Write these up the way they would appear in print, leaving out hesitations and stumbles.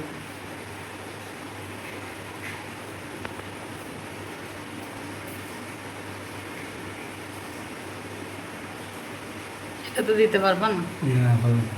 দেবো। এটা তো দিতে পারবা না। না ভালো না।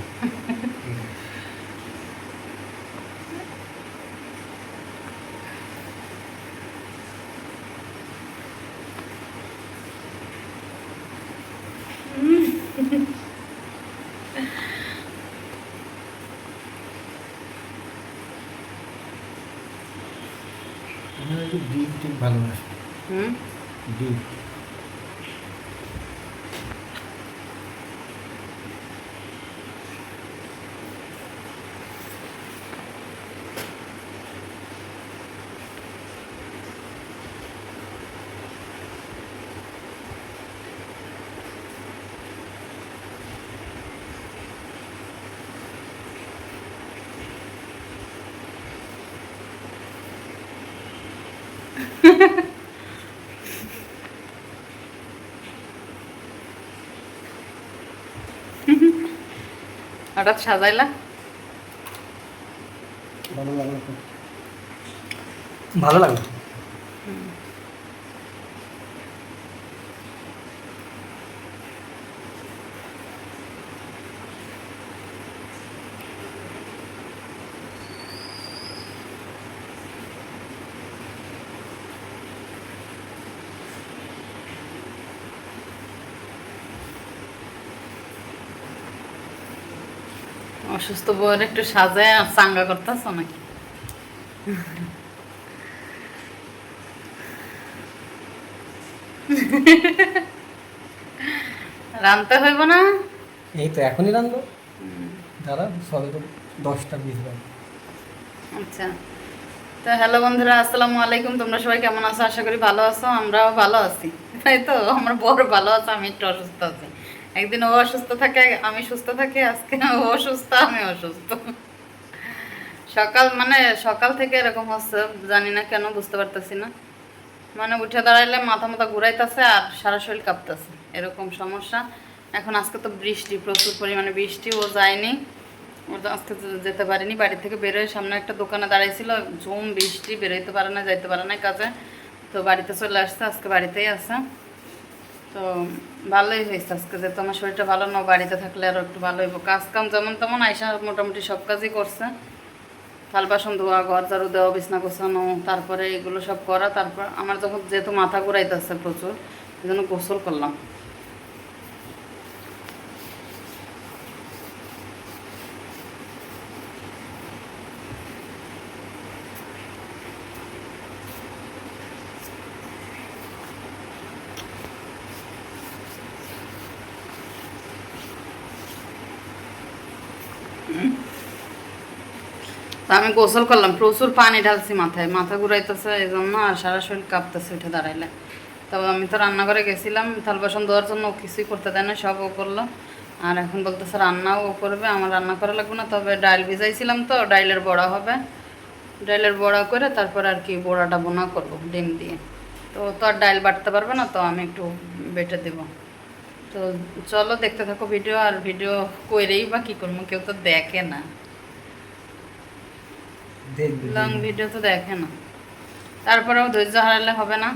আমার একটু ডিপ ডিপ ভালোবাসি। হুম। ডিপ। হঠাৎ সাজাইলা। ভালো লাগলো তো। ভালো লাগলো। অসুস্থ বউয়ের একটু সাজায় আর চাঙ্গা করতেছ নাকি? রানতে হইব না? এই তো এখনই রান্ধবো। দাঁড়া সবে তো 10টা 20 বাজে। আচ্ছা, তো হ্যালো বন্ধুরা, আসসালামু আলাইকুম। তোমরা সবাই কেমন আছো? আশা করি ভালো আছো। আমরাও ভালো আছি, তাই তো। আমার বড় ভালো আছে, আমি একটু অসুস্থ আছি। একদিন ও অসুস্থ থাকে, আমি সুস্থ থাকি। আজকে ও অসুস্থ, আমি অসুস্থ। সকাল থেকে এরকম হচ্ছে, জানি না কেন, বুঝতে পারতেছি না। মানে উঠে দাঁড়াইলে মাথা মাথা ঘুরাইতেছে আর সারা শরীর কাঁপতেছে, এরকম সমস্যা। এখন আজকে তো বৃষ্টি, প্রচুর পরিমাণে বৃষ্টি, ও যায়নি। ও তো আজকে যেতে পারিনি, বাড়ি থেকে বেরোয় সামনে একটা দোকানে দাঁড়াইছিল, ঝুম বৃষ্টি, বেরোইতে পারে না, যাইতে পারে না কাজে। তো বাড়িতে চলে আসছে, আজকে বাড়িতেই আছে। তো ভালোই হয়েছে আজকে, যেহেতু আমার শরীরটা ভালো না, বাড়িতে থাকলে আরও একটু ভালো হইব। কাজ কাম যেমন তেমন আইসা মোটামুটি সব কাজই করছে। থাল বাসন ধোয়া, ঘর ঝাড়ু দেওয়া, বিছনা গোছানো, তারপরে এগুলো সব করা। তারপর আমার যখন যেহেতু মাথা ঘুরাইতেছে প্রচুর, এই জন্য গোসল করলাম। তা আমি গোসল করলাম, প্রচুর পানি ঢালছি মাথায়, মাথা ঘুরাইতেছে এই জন্য, আর সারা শরীর কাঁপতেছে উঠে দাঁড়াইলে। তবে আমি তো রান্নাঘরে গেছিলাম থাল বাসন ধোয়ার জন্য, ও কিছুই করতে দেয় না, সব ও করলো। আর এখন বলতেছে রান্নাও ও করবে, আমার রান্না করা লাগবে না। তবে ডাল ভিজাইছিলাম, তো ডাইলের বড়া হবে, ডাইলের বড়া করে তারপর আর কি বড়াটা বোনা করব ডিম দিয়ে। তো তো আর ডাইল বাটতে পারবে না, তো আমি একটু বেটে দেবো। তো চলো দেখতে থাকো ভিডিও। আর ভিডিও কইরেই বা কী করবো, কেউ তো দেখে না, দেখবে লং ভিডিও তো দেখে না। তারপরেও ধৈর্য হারালে হবে না।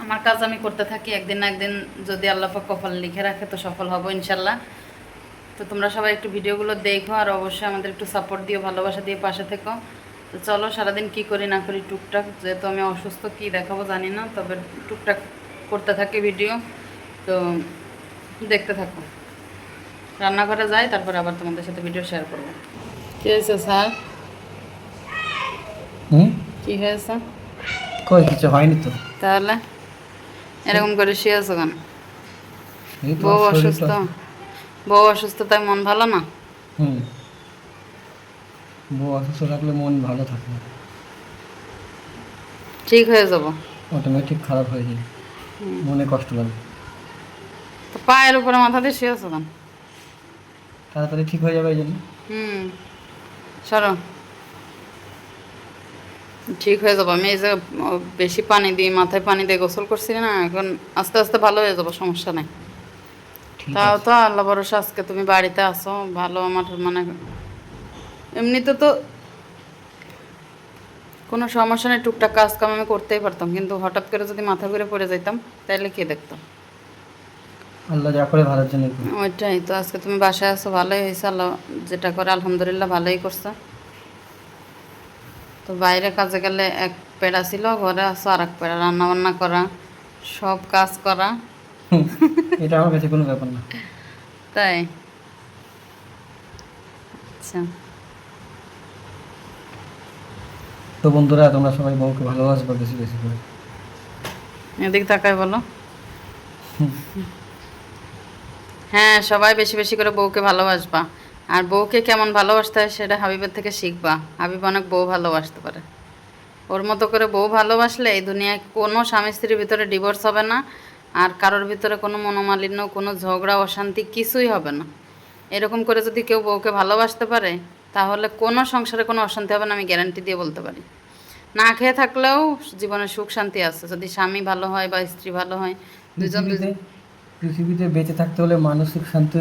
আমার কাজ আমি করতে থাকি, একদিন না একদিন যদি আল্লাহ পাক কপাল লিখে রাখে তো সফল হব ইনশাল্লাহ। তো তোমরা সবাই একটু ভিডিওগুলো দেখো, আর অবশ্যই আমাদের একটু সাপোর্ট দিও, ভালোবাসা দিয়ে পাশে থেকো। তো চলো সারাদিন কি করি না করি টুকটাক, যেহেতু আমি অসুস্থ, কি দেখাবো জানি না, তবে টুকটাক করতে থাকি ভিডিও। তো দেখতে থাকো। রান্নাঘরে যাই, তারপর আবার তোমাদের সাথে ভিডিও শেয়ার করবো। কী হয়েছে স্যার? হুম। কী হয়েছে? কই কিছু হয়নি তো। তাহলে এরকম করে শুয়েছো কেন? এই তো বউ অসুস্থ, শরীরটা। বউ অসুস্থ, তাই মন ভালো না? হুম। বউ অসুস্থ থাকলে মন ভালো থাকে না, ঠিক হয়ে যাব। অটোমেটিক খারাপ হয়ে যায়, মনে কষ্ট লাগে। তো পায়ের উপরে মাথা দিয়ে শুয়েছো কেন? তাড়াতাড়ি ঠিক হয়ে যাবে এই জন্য। হুম, সরো, ঠিক হয়ে যাবো। আমি এই যে বেশি পানি দিয়ে, মাথায় পানি দিয়ে গোসল করছি না, এখন আস্তে আস্তে ভালো হয়ে যাবো, সমস্যা নেই। ঠিক তাও আছে। তো আল্লাহ ভরসা, আজকে তুমি বাড়িতে আসো, ভালো। আমার মানে এমনিতে তো কোনো সমস্যা নেই, টুকটাক কাজ কাম আমি করতেই পারতাম, কিন্তু হঠাৎ করে যদি মাথা ঘুরে পড়ে যেতাম তাহলে কে দেখতো? আল্লাহ যা করে ভালোর জন্য করে। ওইটাই তো, আজকে তুমি বাসায় আছো ভালোই হয়েছে, আল্লাহ যেটা করে আলহামদুলিল্লাহ ভালোই করছে। তো বাইরে কাজে গেলে এক পেড়া ছিল, ঘরে আসো আর এক পেড়া, রান্না বান্না করা, সব কাজ করা। এটা আমার কাছে কোনো ব্যাপার না। তাই? আচ্ছা, তো বন্ধুরা, তোমরা সবাই বউকে ভালোবাসবা বেশি বেশি করে। এদিক তাকাই বলো। হ্যাঁ, সবাই বেশি বেশি করে বউকে ভালোবাসবা। আর বউকে কেমন ভালোবাসতে হয় সেটা হাবিবের থেকে শিখবা। হাবিব অনেক বউ ভালোবাসতে পারে। ওর মতো করে বউ ভালোবাসলে এই দুনিয়ায় কোনো স্বামী স্ত্রীর ভিতরে ডিভোর্স হবে না, আর কারোর ভিতরে কোনো মনোমালিন্য, কোনো ঝগড়া অশান্তি কিছুই হবে না। এরকম করে যদি কেউ বউকে ভালোবাসতে পারে, তাহলে কোনো সংসারে কোনো অশান্তি হবে না, আমি গ্যারান্টি দিয়ে বলতে পারি। না খেয়ে থাকলেও জীবনে সুখ শান্তি আছে, যদি স্বামী ভালো হয় বা স্ত্রী ভালো হয়। দুজন পৃথিবীতে পৃথিবীতে বেঁচে থাকতে হলে মানসিক শান্তি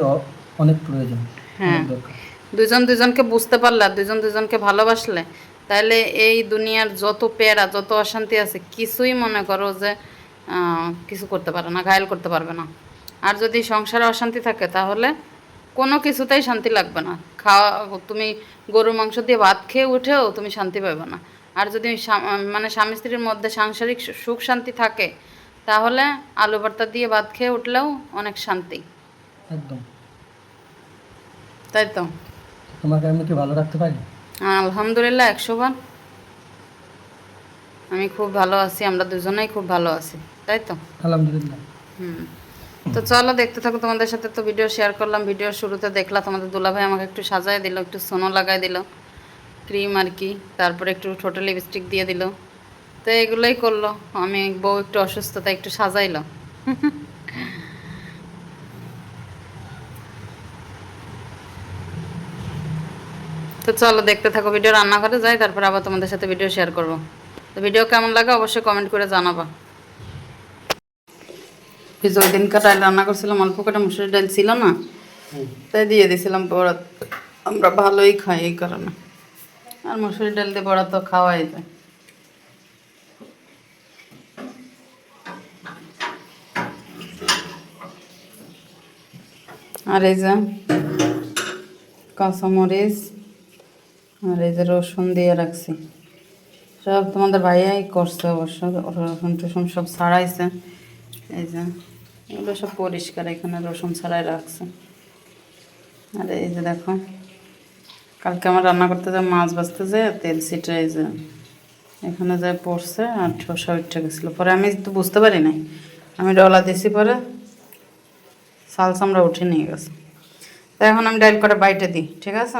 অনেক প্রয়োজন, হ্যাঁ, অনেক দরকার। দুজন দুজনকে বুঝতে পারলে আর দুজন দুজনকে ভালোবাসলে, তাহলে এই দুনিয়ার যত পেড়া যত অশান্তি আছে কিছুই মনে করো যে কিছু করতে পারে না, ঘায়েল করতে পারবে না। আর যদি সংসারে অশান্তি থাকে তাহলে কোনো কিছুতেই শান্তি লাগবে না। খাওয়া, তুমি গরুর মাংস দিয়ে ভাত খেয়ে উঠেও তুমি শান্তি পাবে না। আর যদি মানে স্বামী স্ত্রীর মধ্যে সাংসারিক সুখ শান্তি থাকে, তাহলে আলু ভর্তা দিয়ে ভাত খেয়ে উঠলেও অনেক শান্তি। একদম। তাই তো? তোমাকে আমি কি ভালো রাখতে পারি? আলহামদুলিল্লাহ 100 বার। আমি খুব ভালো আছি, আমরা দুজনেই খুব ভালো আছি। তাই তো? আলহামদুলিল্লাহ। হুম। তো চলো দেখতে থাকো, তোমাদের সাথে তো ভিডিও শেয়ার করলাম। ভিডিওর শুরুতে দেখলা তোমাদের দুলাভাই আমাকে একটু সাজায় দিল, একটু সোনো লাগাই দিল, ক্রিম আর কি, তারপরে একটু ঠোঁটে লিপস্টিক দিয়ে দিল। তো এগুলোই করলো। আমি বউ একটু অসুস্থ, তাই একটু সাজাইলো। তো চলো দেখতে থাকো, ভিডিও রান্নাঘরে যাই, তারপর আবার তোমাদের সাথে ভিডিও শেয়ার করবো। তো ভিডিও কেমন লাগে অবশ্যই কমেন্ট করে জানাবা। ওই দিনকার ডাল রান্না করছিলাম, অল্প কটা মুসুরির ডাল ছিল না, তাই দিয়ে দিয়েছিলাম বড়া। আমরা ভালোই খাই এই কারণে, আর মুসুরির ডাল দিয়ে বড়া তো খাওয়াই যায়। আর এই যে কাঁচামরিচ, আর এই যে রসুন দিয়ে রাখছি, সব তোমাদের ভাইয়াই করছে অবশ্য। রসুন টসুন সব ছাড়াইছে। এই যে এগুলো সব পরিষ্কার, এখানে রসুন ছাড়াই রাখছে। আর এই যে দেখো, কালকে আমার রান্না করতে যা মাছ ভাজতে যেয়ে তেল ছিটে এই যে এখানে যায় পড়ছে, আর ঠোসা উঠে গেছিলো। পরে আমি তো বুঝতে পারি নাই, আমি ডলা দিছি, পরে চাল চামড়া উঠে নিয়ে গেছে। তো এখন আমি ডাইল করে বাইটে দিই, ঠিক আছে?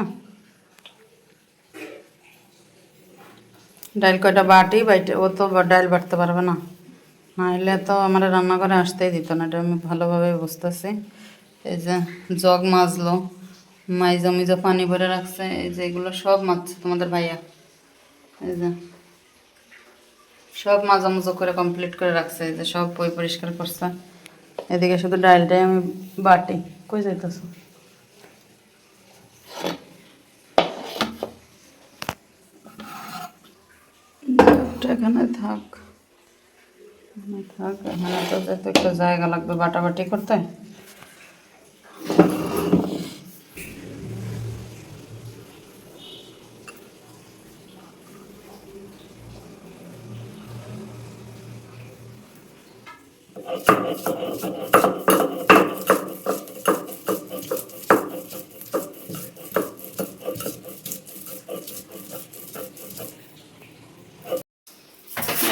ডাইল কয়টা বাটি বাইটে, ও তো ডাইল বাটতে পারবে না, নাহলে তো আমার রান্নাঘরে আসতেই দিত না, এটা আমি ভালোভাবে বুঝতেছি। এই যে জগ মাজলো, মাইজা মিজা পানি ভরে রাখছে, এই যে এগুলো সব মাজছে তোমাদের ভাইয়া। এই যে সব মাজামুজো করে কমপ্লিট করে রাখছে, এই যে সব পরিষ্কার করছে। এদিকে শুধু ডালটাই আমি বাটি। কই যাইতেছ? এখানে থাক, এখানে থাক, এখানে তো যেতে একটা জায়গা লাগবে বাটাবাটি করতে।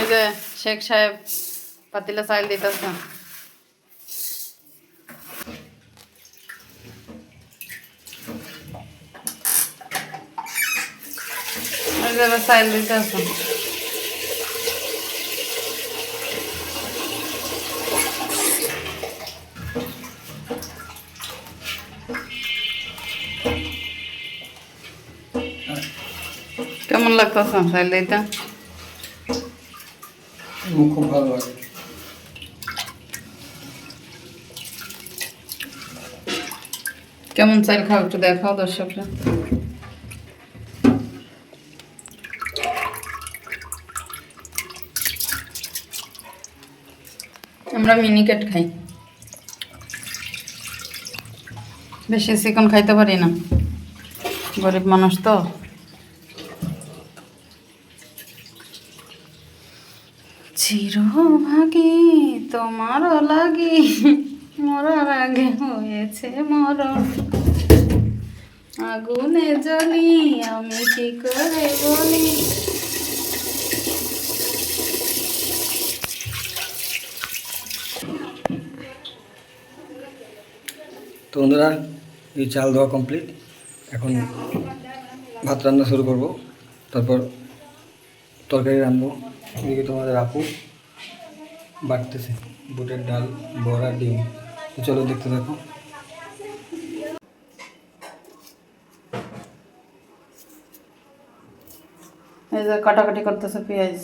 এই যে শেখ সাহেব পাতিলা চাইল দিতেছে। এই যে চাইল দিতেছে। কেমন লাগতেছে চাইল দিতে? খুব ভালো লাগে। কেমন চাইল খাও একটু দেখাও দর্শকরা। আমরা মিনিকেট খাই, বেশি চিকন খাইতে পারি না, গরিব মানুষ তো। চিরভাগী তোমার লাগি মরার আগে হয়েছে মরণ, আগুনে জ্বলি আমি কি করে বলি। তো বন্ধুরা, এই চাল দেওয়া কমপ্লিট। এখন ভাত রান্না শুরু করব, তারপর তরকারি রান্নবো। এদিকে তোমাদের আপু বাটতেছে বুটের ডাল, বড়া, ডিম। তো চলো দেখতে থাকো। এই যে কাটাকাটি করতেছে পেঁয়াজ।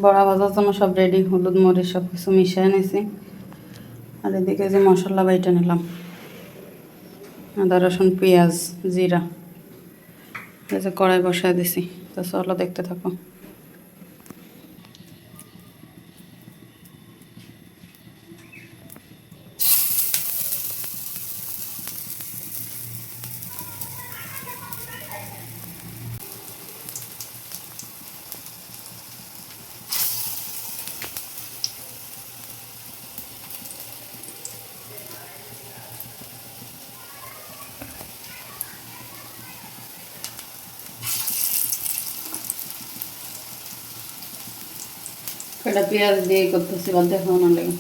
বড়া ভাজার জন্য সব রেডি, হলুদ মরিচ সব কিছু মিশিয়ে নিয়েছি। আর এদিকে যে মশলা বাইটা নিলাম, আদা রসুন পেঁয়াজ জিরা, এই যে কড়াই বসায় দিছি। তো চলো দেখতে থাকো। এটা পেঁয়াজ দিয়ে করতেছি, বাদ দেখো না লাগে।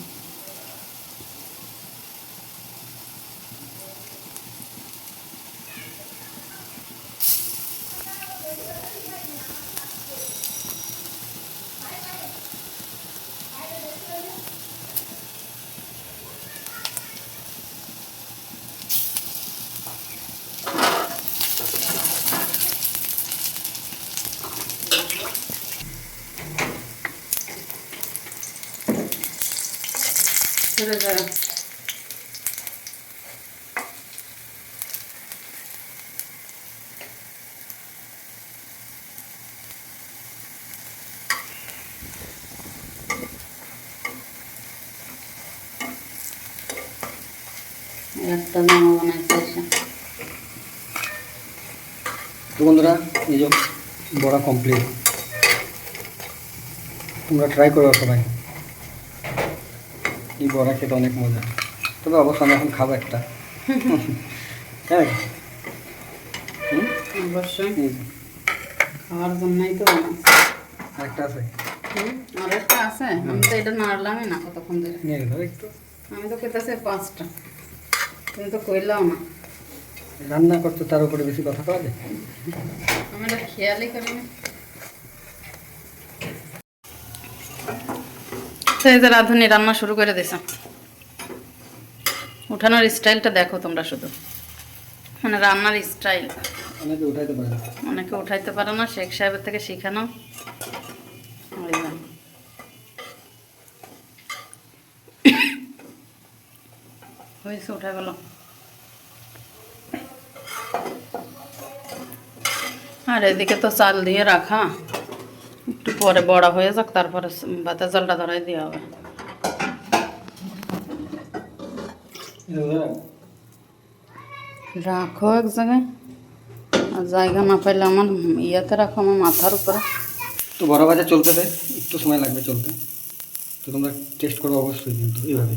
ছেড়ে যায়। একটা জামা বানাইছে এসে। তো বন্ধুরা, এই যে বড়া কমপ্লিট। তোমরা ট্রাই করো সবাই, এই বড়া খেতে অনেক মজা। তবে অবশ্য আমি এখন খাবো একটা। হ্যাঁ, অবশ্যই খাওয়ার জন্যই তো বানাচ্ছি। আরেকটা আছে, আর একটা আছে, আমি তো এটা নাড়লামই না কতক্ষণ ধরে। নিয়ে ধরো একটু। আমি তো খেতেছি 5টা, তুমি তো কইলাও না। রান্না করতে তার উপরে বেশি কথা কওয়া যায়। আমি এটা খেয়ালই করিনি। সেই যে রাঁধুনি রান্না শুরু করে দিছে। উঠানোর স্টাইলটা দেখো তোমরা শুধু, মানে রান্নার স্টাইল। অনেকে উঠাইতে পারে না। অনেকে উঠাইতে পারে না, শেখ সাহেবের থেকে শিখানো। ওই যে। হয়েছে, উঠে গেল। আর এদিকে তো চাল দিয়ে রাখা, একটু পরে বড়া হয়ে যাক, তারপরে ভাতের জলটা ধরাই দেওয়া হবে। রাখো এক জায়গায়, আর জায়গা না পাইলে আমার ইয়াতে রাখো, আমার মাথার উপরে। তো বড়া ভাজা চলতেছে, একটু সময় লাগবে চলতে। তো তোমরা টেস্ট করো অবশ্যই, কিন্তু এইভাবে।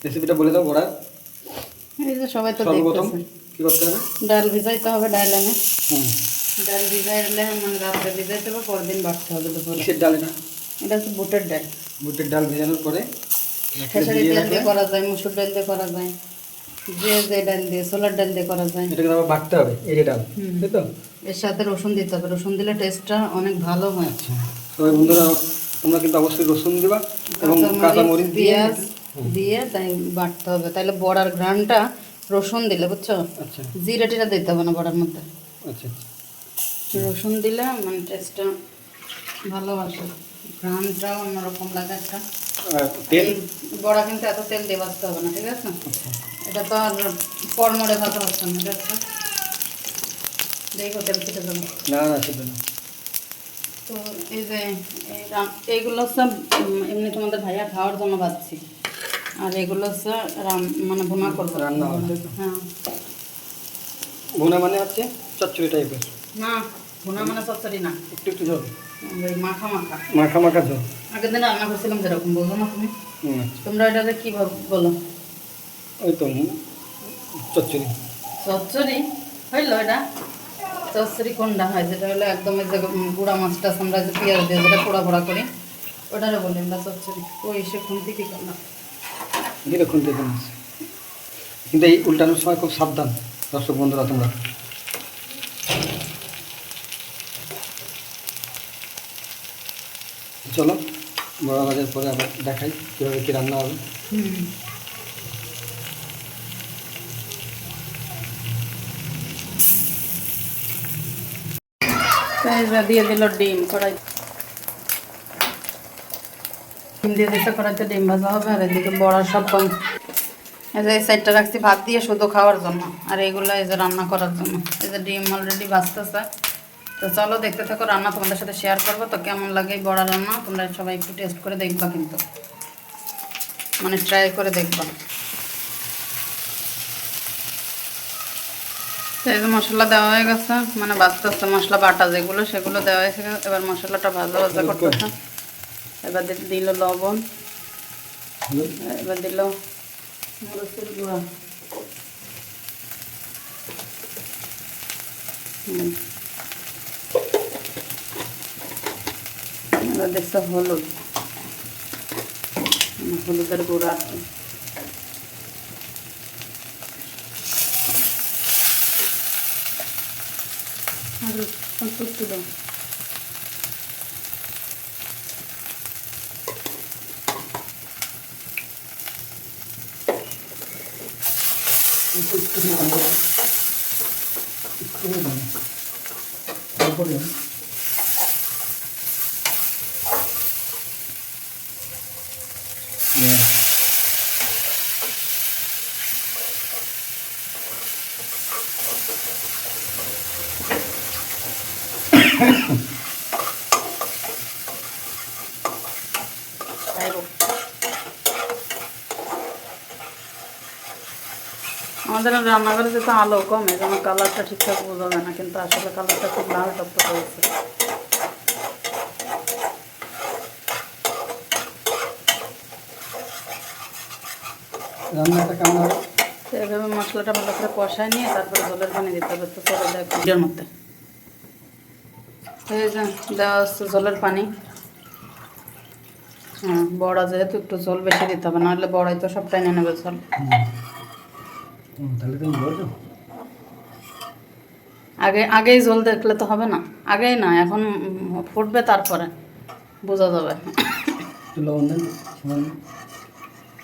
রেসিপিটা বলে দাও বড়া। এই যে সবাই তো সর্বপ্রথম দেখতেছে, কী করতে হবে? ডাল ভিজাইতে হবে। ডাল এনে হুম, ডাল ভিজাইলে মানে রাত্রে ভিজাইতে হবে, পরের দিন বাড়তে হবে দুপুরে। কিসের ডাল এটা? এটা হচ্ছে বুটের ডাল। বুটের ডাল ভেজানোর পরে খেসারি ডাল দিয়ে করা যায়, মুসুর ডাল দিয়ে করা যায়, যে ডাল দিয়ে, ছোলার ডাল দিয়ে করা যায়। এটাকে আবার বাটতে হবে, এই যে ডাল, তাই তো? এর সাথে রসুন দিতে হবে, রসুন দিলে টেস্টটা অনেক ভালো হয়। সবাই বন্ধুরা, তোমরা কিন্তু অবশ্যই রসুন দিবা এবং কাঁচামরিচ দিয়ে। পেঁয়াজ দিয়ে তাই বাটতে হবে, তাহলে বড়ার ঘ্রাণটা রসুন দিলে, বুঝছো? আচ্ছা জিরা টিরা দিতে হবে না বড়ার মধ্যে। আচ্ছা। রসুন দিলে মানে টেস্টটা ভালোবাসে, ঘ্রাণটাও অন্যরকম লাগে একটা। আর তেল এই বড়া কিন্তু এত তেল দিয়ে ভাজতে হবে না, ঠিক আছে? এটা তো আর পরমরে ভাজা হচ্ছে না, ঠিক আছে? দেখো তেল কেটে যাবে। না না সেটা না। তো এই যে এইগুলো সব এমনি তোমাদের ভাইয়া খাওয়ার জন্য ভাজছি, আর এগুলো হচ্ছে মানে ভুনা করবো, রান্না হবে। হ্যাঁ। ভুনা মানে হচ্ছে চচ্চড়ি টাইপের, না, ভুনা মানে চচ্চড়ি না, একটু একটু ঝোল, ওই মাখা মাখা। মাখা মাখা ঝোল। আগের দিন রান্না করছিলাম যেরকম, বলবো না তুমি? হুম, তোমরা এটাকে কি বলো? ওই তো চচ্চড়ি। চচ্চড়ি হইলো এটা? চচ্চড়ি কোনটা হয়? যেটা হলো একদম এই যে গুঁড়া মাছটা আমরা যে পেঁয়াজ দিয়ে যেটা পোড়া পোড়া করি, ওটারে বলি আমরা চচ্চড়ি। ওই সে খুন্তি কি করলাম? দিলে খুনতে দিন। কিন্তু এই উল্টানোর সময় খুব সাবধান দর্শক বন্ধুরা তোমরা। চলো বড়া ভাজার পরে আবার দেখাই কীভাবে কী রান্না হবে। হুম। দিয়ে দিল ডিম কড়াই, ডিম দিয়ে দিতে কড়াইতে ডিম ভাজা হবে। আর এদিকে বড়া সব কম, এই যে এই সাইডটা রাখছি ভাত দিয়ে শুধু খাওয়ার জন্য, আর এইগুলো এই যে রান্না করার জন্য। এই যে ডিম অলরেডি ভাজতেছে। তো চলো দেখতে থাকো, রান্না তোমাদের সাথে শেয়ার করবো। তো কেমন লাগে এই বড়া রান্না তোমরা সবাই একটু টেস্ট করে দেখবা, কিন্তু মানে ট্রাই করে দেখবা। তো এই যে মশলা দেওয়া হয়ে গেছে, মানে ভাজতেছে মশলা বাটা যেগুলো সেগুলো দেওয়া হয়েছে। এবার মশলাটা ভাজা ভাজা করতেছে। এবার দিল লবণ, এবার দিল মরিচের গুঁড়া, এবার দেখছে হলুদ, হলুদের গুঁড়া, আর একটু তুলো। আমাদের রান্নাঘরে যেহেতু আলো কম, এই জন্য কালারটা ঠিকঠাক বোঝা যায় না, কিন্তু আসলে কালারটা খুব লাল টকটক হয়েছে। রান্নাটা কেমন হবে? তো এভাবে মশলাটা ভালো করে কষায় নিয়ে তারপরে জলের পানি দিতে হবে। তো চলে যায় ভিডিওর মধ্যে, এই যে দেওয়া হচ্ছে জলের পানি। হ্যাঁ, বড়া যেহেতু একটু জল বেশি দিতে হবে, নাহলে বড়াই তো সব টেনে নেবে জল। তাহলে তুমি বলছো আগেই জল দেখলে তো হবে না, আগেই না, এখন ফুটবে তারপরে বোঝা যাবে। লবণ দেন,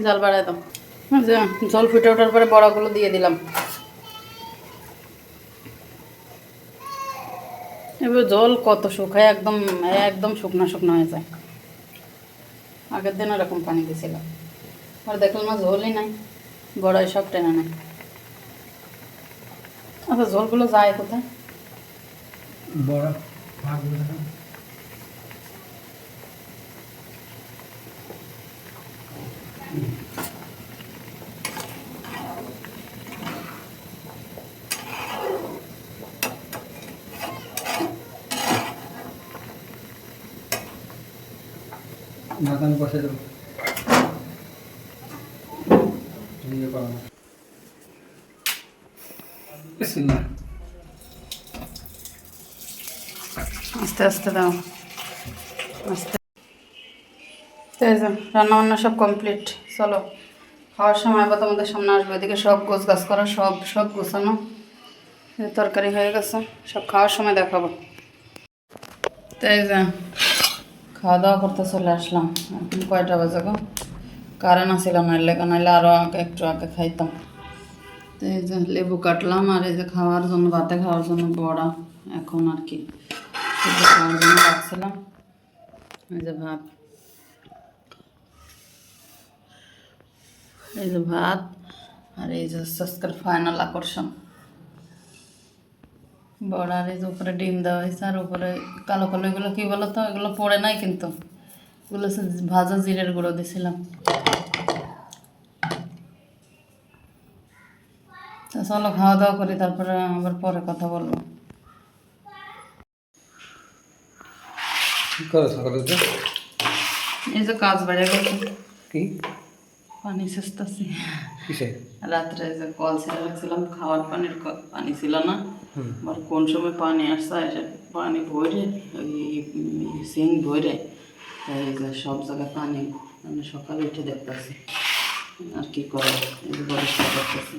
জল বাড়াই দাও। যে জল ফুটে ওঠার পরে বড়াগুলো দিয়ে দিলাম। এবার জল কত শুকায়, একদম একদম শুকনো শুকনো হয়ে যায়। আগের দিন এরকম পানি দিয়েছিলাম, আর দেখলাম না জলই নাই, বড়াই সব টেনে নেয়। আচ্ছা জলগুলো যায় কোথায়? বড়া ভাত আমি বসে দেবো। আস্তে আস্তে দাও, আস্তে। তো এই যে রান্না বান্না সব কমপ্লিট। চলো খাওয়ার সময় আবার তোমাদের সামনে আসবে। এদিকে সব গোছ গাছ করা, সব গোছানো, তরকারি হয়ে গেছে, সব খাওয়ার সময় দেখাবো। তো এই যে খাওয়া দাওয়া করতে চলে আসলাম। এখন কয়টা বাজে গো? কারেন্ট আসছিল নাইলে আরও আগে একটু আগে খাইতাম। তো এই যে লেবু কাটলাম, আর এই যে খাওয়ার জন্য ভাতে খাওয়ার জন্য বড়া এখন আর কি শুধু খাওয়ার জন্য রাখছিলাম। এই যে ভাত, এই যে ভাত, আর এই যে আজকের ফাইনাল আকর্ষণ বড়। আর এই যে উপরে ডিম দেওয়া হয়েছে, আর উপরে কালো কালো এগুলো কি বলো তো, এগুলো পড়ে নাই কিন্তু, এগুলো হচ্ছে ভাজা জিরের গুঁড়ো দিছিলাম। তো চলো খাওয়া দাওয়া করি, তারপরে আবার পরে কথা বলবো। কি করো সকালে উঠে? এই যে কাজ বেড়ে গেছে, কি পানি সেচতেছি। কিসে? রাত্রে যে কল ছেড়ে রাখছিলাম, খাওয়ার পানির পানি ছিল না, হুম। আবার কোন সময় পানি আসছে, এসে পানি ভরে ওই সিং ভরে এই যে সব জায়গায় পানি। আমি সকালে উঠে দেখতেছি আর কি করে, এই যে পরিষ্কার করতেছি।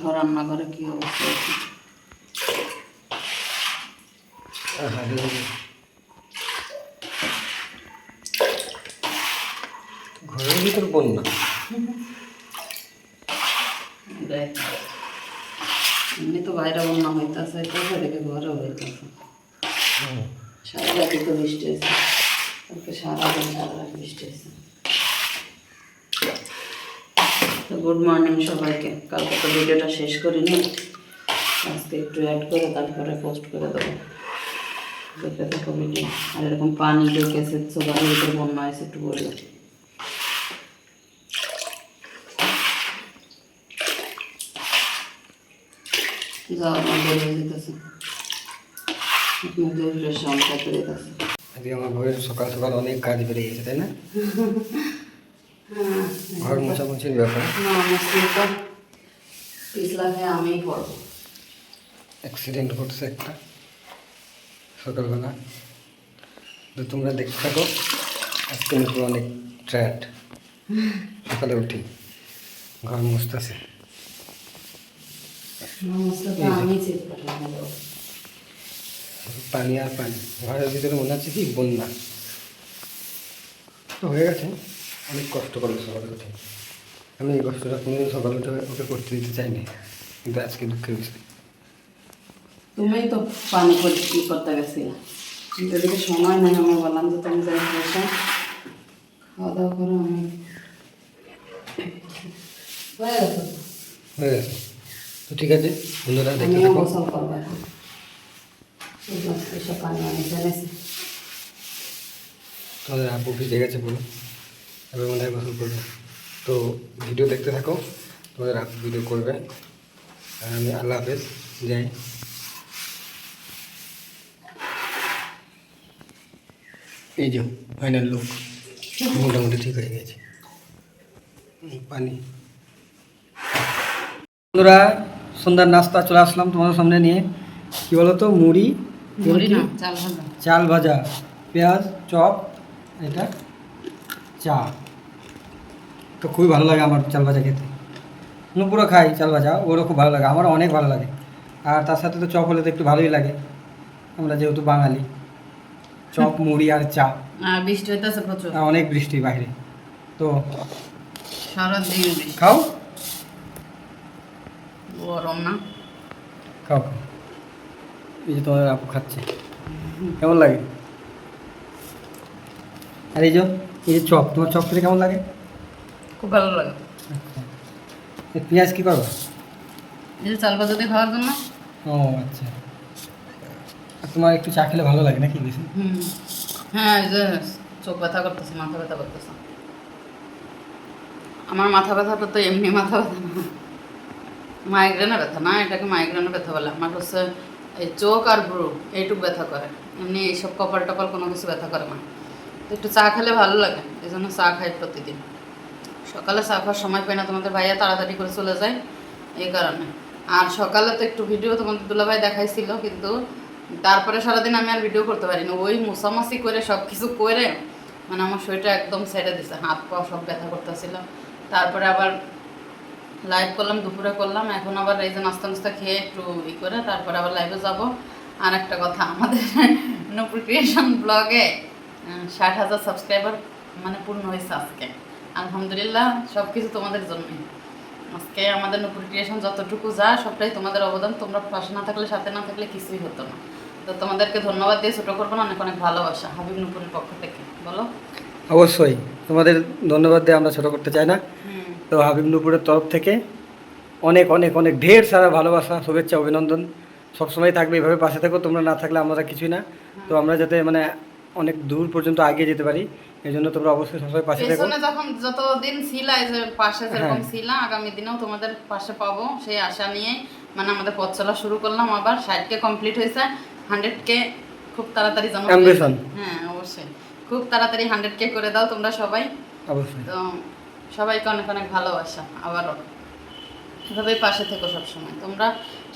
ঘর রান্নাঘরে কী অবস্থা আছে। ঘরের ভিতর বন্যা? দেখ, এমনি তো বাইরে বন্যা হইতেছে, দেখে ঘরে হইতেছে। সারা রাতে তো বৃষ্টি হয়েছে, কালকে সারাদিন সারা রাত বৃষ্টি হয়েছে। তো গুড মর্নিং সবাইকে। কালকে তো ভিডিওটা শেষ করিনি, আজকে একটু অ্যাড করে তারপরে পোস্ট করে দেবো, দেখতে থাকো ভিডিও। আর এরকম পানি ঢুকেছে, সবার ভিতরে বন্যা হয়েছে, একটু বললো যাও, আমার বলে যেতেছে আপনাদের সাউন্ড খাইতে দিতেছে। আজকে আমার বউয়ের সকাল সকাল অনেক কাজ বেড়ে গেছে, তাই না? ঘর মোছামুছির ব্যাপার। না, মুশকিল তো পিছলা খেয়ে আমিই পড়বো। অ্যাক্সিডেন্ট ঘটছে একটা সকালবেলা, তো তোমরা দেখতে থাকো। আজকে নতুন অনেক ট্র্যাট। সকালে উঠি ঘর মুছতেছে, আমি চেক করলাম পানি আর পানি। ঘরের ভিতরে মনে হচ্ছে কি বন্যা। তো হয়ে গেছে, অনেক কষ্ট করলো সকালে উঠে। আমি এই কষ্টটা কোনোদিন সকালে উঠে ওকে করতে দিতে চাইনি, কিন্তু আজকে দুঃখের বিষয়। তুমি তো পানি কি করতে গেছিলে, কিন্তু এদিকে সময় নেই। আমি বললাম যে তুমি যাই বসে খাওয়া দাওয়া করো। আমি হয়ে গেছে, হয়ে গেছে তো ঠিক আছে বন্ধুরা, দেখতে আমিও থাকো। গোসল করবো এখন। এসব পানি অনেক জেনেছি। তোমাদের আপু ভিজে গেছে পুরো, এবার মনে হয় গোসল করবে। তো ভিডিও দেখতে থাকো, তোমাদের আপু ভিডিও করবে। আর আমি আল্লাহ হাফেজ যাই। এই যে ফাইনাল লুক মোটামুটি ঠিক হয়ে গেছে। পানি বন্ধুরা, সন্ধ্যার নাস্তা চলে আসলাম তোমাদের সামনে নিয়ে। কি বলো তো, মুড়ি, মুড়ি না, চাল ভাজা। চাল ভাজা, পেঁয়াজ, চপ, এটা চা। তো খুবই ভালো লাগে আমার চাল ভাজা খেতে। নুপুরও খাই চাল ভাজা, ওরও খুব ভালো লাগে, আমারও অনেক ভালো লাগে। আর তার সাথে তো চপ হলে তো একটু ভালোই লাগে, আমরা যেহেতু বাঙালি। চপ, মুড়ি আর চা। আর বৃষ্টি হইতেছে প্রচুর, আর অনেক বৃষ্টি বাইরে, তো সারাদিন বৃষ্টি। খাও গরম না? খাও খাও। এই যে তোমাদের আপু খাচ্ছে, কেমন লাগে? আর এই যে চপ, তোমার চপ খেতে কেমন লাগে? খুব ভালো লাগে। আচ্ছা, এই পেঁয়াজ কী করো? এই যে চাল ভাজা দিয়ে খাওয়ার জন্য। ও আচ্ছা, আর তোমার একটু চা খেলে ভালো লাগে নাকি বেশি? হ্যাঁ, এই যে চোখ ব্যথা করতেছে, মাথা ব্যথা করতেছে। আমার মাথা ব্যথাটা তো এমনি মাথা ব্যথা না, মাইগ্রেনের ব্যথা না, এটাকে মাইগ্রেনের ব্যথা বলে। আমার হচ্ছে এই চোখ আর ব্রু এইটুকু ব্যথা করে, এমনি এইসব কপাল টপাল কোনো কিছু ব্যথা করে না। তো একটু চা খেলে ভালো লাগে, এই জন্য চা খাই প্রতিদিন। সকালে চা খাওয়ার সময় পাই না, তোমাদের ভাইয়া তাড়াতাড়ি করে চলে যায় এই কারণে। আর সকালে তো একটু ভিডিও তোমাদের দুলাভাই দেখাইছিল, কিন্তু তারপরে সারাদিন আমি আর ভিডিও করতে পারিনি। ওই মুসামাসি করে সব কিছু করে মানে আমার শরীরটা একদম ছেড়ে দিছে, হাত পা সব ব্যথা করতেছিল। তারপরে আবার লাইভ করলাম, দুপুরে করলাম, এখন আবার এই যে নাস্তা নাস্তা খেয়ে একটু করে তারপরে আবার লাইভে যাব। আর একটা কথা, আমাদের নূপুর ক্রিয়েশন ব্লগে 60,000 সাবস্ক্রাইবার মানে পূর্ণ হয়েছে আজকে, আলহামদুলিল্লাহ। সব কিছু তোমাদের জন্যই। আজকে আমাদের নূপুর ক্রিয়েশন যতটুকু যা সবটাই তোমাদের অবদান। তোমরা পাশে না থাকলে, সাথে না থাকলে কিছুই হতো না। তো তোমাদেরকে ধন্যবাদ দিয়ে ছোটো করবো না, অনেক অনেক ভালোবাসা হাবিব নুপুরের পক্ষ থেকে, বলো। অবশ্যই তোমাদের ধন্যবাদ দিয়ে আমরা ছোটো করতে চাই না। হুম। তো হাবিব নুপুরের তরফ থেকে অনেক অনেক অনেক ঢের সারা ভালোবাসা, শুভেচ্ছা, অভিনন্দন সবসময় থাকবে। এভাবে পাশে থাকো, তোমরা না থাকলে আমরা কিছুই না। তো আমরা যাতে মানে অনেক দূর পর্যন্ত এগিয়ে যেতে পারি, এই জন্য তোমরা অবশ্যই সবসময় পাশে থাকো। পেছনে যখন যতদিন ছিলা, এই যে পাশে যেরকম হ্যাঁ। ছিলা, আগামী দিনেও তোমাদের পাশে পাবো সেই আশা নিয়ে মানে আমাদের পথ চলা শুরু করলাম। আবার 60K কমপ্লিট হয়েছে, 100K খুব তাড়াতাড়ি যেন Ambition। হ্যাঁ অবশ্যই খুব তাড়াতাড়ি 100K করে দাও তোমরা সবাই। অবশ্যই। তো সবাইকে অনেক অনেক ভালোবাসা, আবারও এভাবেই পাশে থেকো সবসময়। তোমরা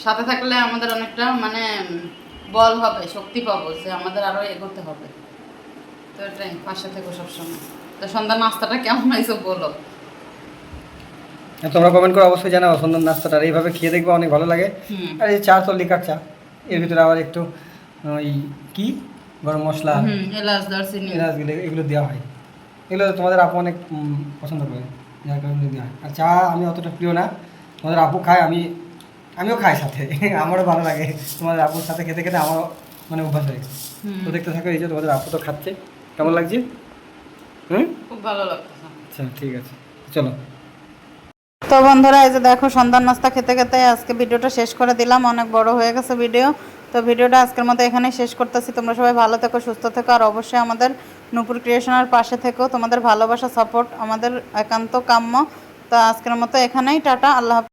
সাথে থাকলে আমাদের অনেকটা মানে বল হবে, শক্তি পাবো যে আমাদের আরো এগোতে হবে। তো এটাই, পাশে থেকো সবসময়। তো সন্ধ্যার নাস্তাটা কেমন হয়েছে বলো। তোমরা কমেন্ট করে অবশ্যই জানাও সুন্দর নাস্তাটা, আর এইভাবে খেয়ে দেখবে অনেক ভালো লাগে। হুম। আর এই চা তো লিকার চা, এর ভিতরে আবার একটু ওই কি গরম মশলা, এলাচ, দারচিনি, এলাচ এগুলো দেওয়া হয়। এগুলো তোমাদের আপু অনেক পছন্দ করে, যার কারণে দেওয়া হয়। আর চা আমি অতটা প্রিয় না, তোমাদের আপু খায়, আমিও খাই সাথে আমারও ভালো লাগে। তোমাদের আপুর সাথে খেতে খেতে আমারও মানে অভ্যাস হয়ে গেছে। তো দেখতে থাকো, এই যে তোমাদের আপু তো খাচ্ছে, কেমন লাগছে? খুব ভালো লাগতেছে। আচ্ছা ঠিক আছে, চলো। তো বন্ধুরা, এই যে দেখো সন্ধ্যার নাস্তা খেতে খেতে আজকে ভিডিওটা শেষ করে দিলাম, অনেক বড় হয়ে গেছে ভিডিও। তো ভিডিওটা আজকের মতো এখানেই শেষ করতেছি। তোমরা সবাই ভালো থেকো, সুস্থ থেকো, আর অবশ্যই আমাদের নূপুর ক্রিয়েশনের পাশে থেকো। তোমাদের ভালোবাসা, সাপোর্ট আমাদের একান্ত কাম্য। তো আজকের মতো এখানেই টাটা, আল্লাহ হাফেজ।